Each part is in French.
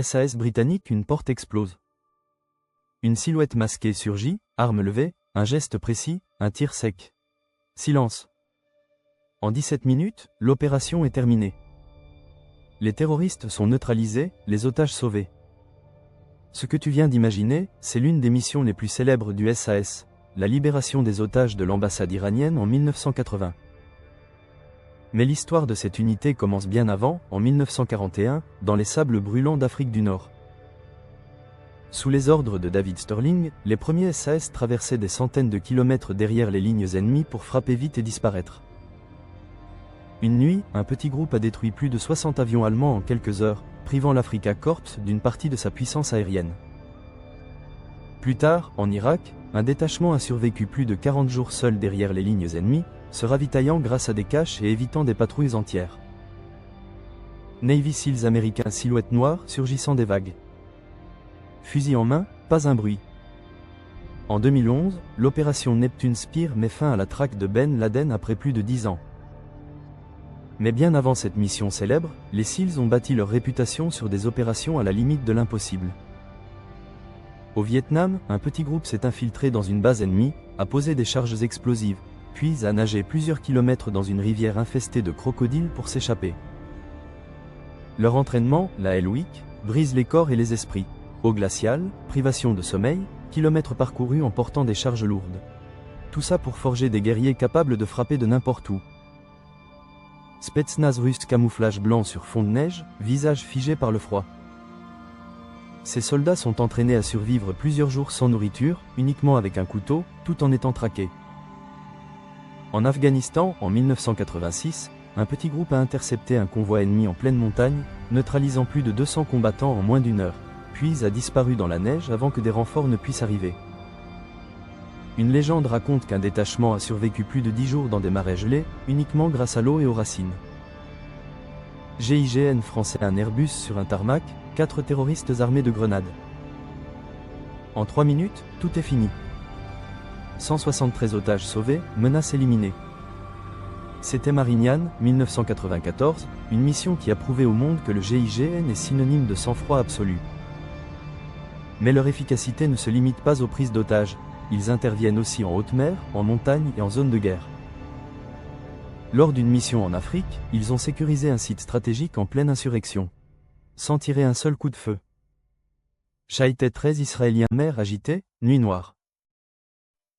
SAS britannique, une porte explose. Une silhouette masquée surgit, arme levée, un geste précis, un tir sec. Silence. En 17 minutes, l'opération est terminée. Les terroristes sont neutralisés, les otages sauvés. Ce que tu viens d'imaginer, c'est l'une des missions les plus célèbres du SAS, la libération des otages de l'ambassade iranienne en 1980. Mais l'histoire de cette unité commence bien avant, en 1941, dans les sables brûlants d'Afrique du Nord. Sous les ordres de David Stirling, les premiers SAS traversaient des centaines de kilomètres derrière les lignes ennemies pour frapper vite et disparaître. Une nuit, un petit groupe a détruit plus de 60 avions allemands en quelques heures, privant l'Africa Corps d'une partie de sa puissance aérienne. Plus tard, en Irak, un détachement a survécu plus de 40 jours seul derrière les lignes ennemies, se ravitaillant grâce à des caches et évitant des patrouilles entières. Navy Seals américains, silhouette noire surgissant des vagues. Fusil en main, pas un bruit. En 2011, l'opération Neptune Spear met fin à la traque de Ben Laden après plus de 10 ans. Mais bien avant cette mission célèbre, les SEALs ont bâti leur réputation sur des opérations à la limite de l'impossible. Au Vietnam, un petit groupe s'est infiltré dans une base ennemie, a posé des charges explosives, puis a nagé plusieurs kilomètres dans une rivière infestée de crocodiles pour s'échapper. Leur entraînement, la Hell Week, brise les corps et les esprits. Eau glaciale, privation de sommeil, kilomètres parcourus en portant des charges lourdes. Tout ça pour forger des guerriers capables de frapper de n'importe où. Spetsnaz russe, camouflage blanc sur fond de neige, visage figé par le froid. Ces soldats sont entraînés à survivre plusieurs jours sans nourriture, uniquement avec un couteau, tout en étant traqués. En Afghanistan, en 1986, un petit groupe a intercepté un convoi ennemi en pleine montagne, neutralisant plus de 200 combattants en moins d'une heure, puis a disparu dans la neige avant que des renforts ne puissent arriver. Une légende raconte qu'un détachement a survécu plus de 10 jours dans des marais gelés, uniquement grâce à l'eau et aux racines. GIGN français, un Airbus sur un tarmac, 4 terroristes armés de grenades. En 3 minutes, tout est fini. 173 otages sauvés, menace éliminée. C'était Marignane, 1994, une mission qui a prouvé au monde que le GIGN est synonyme de sang-froid absolu. Mais leur efficacité ne se limite pas aux prises d'otages, ils interviennent aussi en haute mer, en montagne et en zone de guerre. Lors d'une mission en Afrique, ils ont sécurisé un site stratégique en pleine insurrection. Sans tirer un seul coup de feu. Shaïté 13 Israéliens, mer agitée, nuit noire.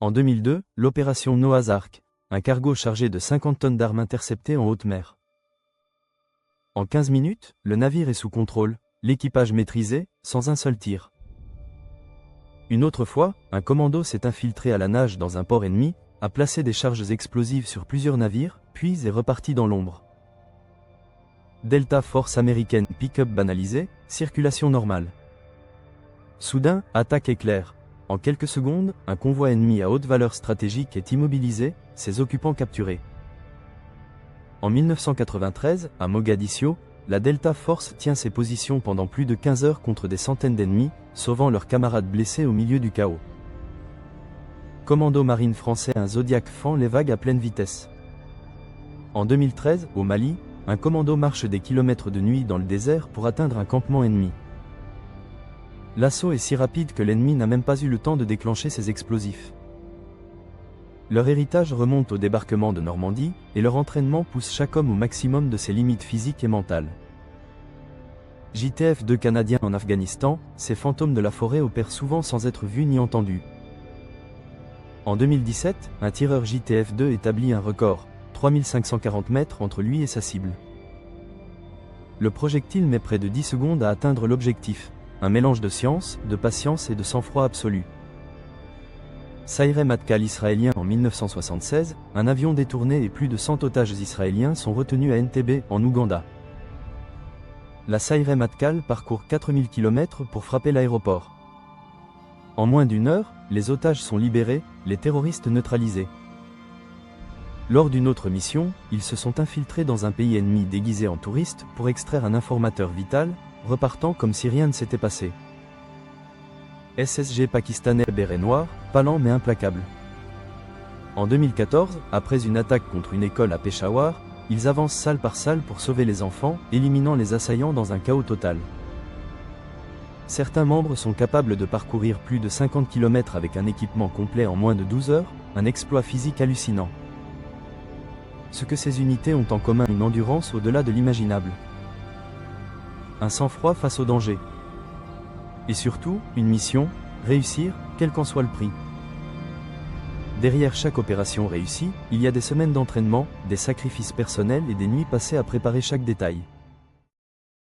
En 2002, l'opération Noah's Ark, un cargo chargé de 50 tonnes d'armes interceptées en haute mer. En 15 minutes, le navire est sous contrôle, l'équipage maîtrisé, sans un seul tir. Une autre fois, un commando s'est infiltré à la nage dans un port ennemi, a placé des charges explosives sur plusieurs navires, puis est reparti dans l'ombre. Delta Force américaine, pick-up banalisé, circulation normale. Soudain, attaque éclair. En quelques secondes, un convoi ennemi à haute valeur stratégique est immobilisé, ses occupants capturés. En 1993, à Mogadiscio, la Delta Force tient ses positions pendant plus de 15 heures contre des centaines d'ennemis, sauvant leurs camarades blessés au milieu du chaos. Commando marine français, un Zodiac fend les vagues à pleine vitesse. En 2013, au Mali, un commando marche des kilomètres de nuit dans le désert pour atteindre un campement ennemi. L'assaut est si rapide que l'ennemi n'a même pas eu le temps de déclencher ses explosifs. Leur héritage remonte au débarquement de Normandie, et leur entraînement pousse chaque homme au maximum de ses limites physiques et mentales. JTF-2 canadien en Afghanistan, ces fantômes de la forêt opèrent souvent sans être vus ni entendus. En 2017, un tireur JTF-2 établit un record, 3540 mètres entre lui et sa cible. Le projectile met près de 10 secondes à atteindre l'objectif, un mélange de science, de patience et de sang-froid absolu. Saïré Matkal israélien en 1976, un avion détourné et plus de 100 otages israéliens sont retenus à Entebbe, en Ouganda. La Saïré Matkal parcourt 4000 km pour frapper l'aéroport. En moins d'une heure, les otages sont libérés, les terroristes neutralisés. Lors d'une autre mission, ils se sont infiltrés dans un pays ennemi déguisé en touristes pour extraire un informateur vital, repartant comme si rien ne s'était passé. SSG pakistanais, béret noir, pas lent mais implacable. En 2014, après une attaque contre une école à Peshawar, ils avancent salle par salle pour sauver les enfants, éliminant les assaillants dans un chaos total. Certains membres sont capables de parcourir plus de 50 km avec un équipement complet en moins de 12 heures, un exploit physique hallucinant. Ce que ces unités ont en commun, une endurance au-delà de l'imaginable. Un sang-froid face au danger. Et surtout, une mission, réussir, quel qu'en soit le prix. Derrière chaque opération réussie, il y a des semaines d'entraînement, des sacrifices personnels et des nuits passées à préparer chaque détail.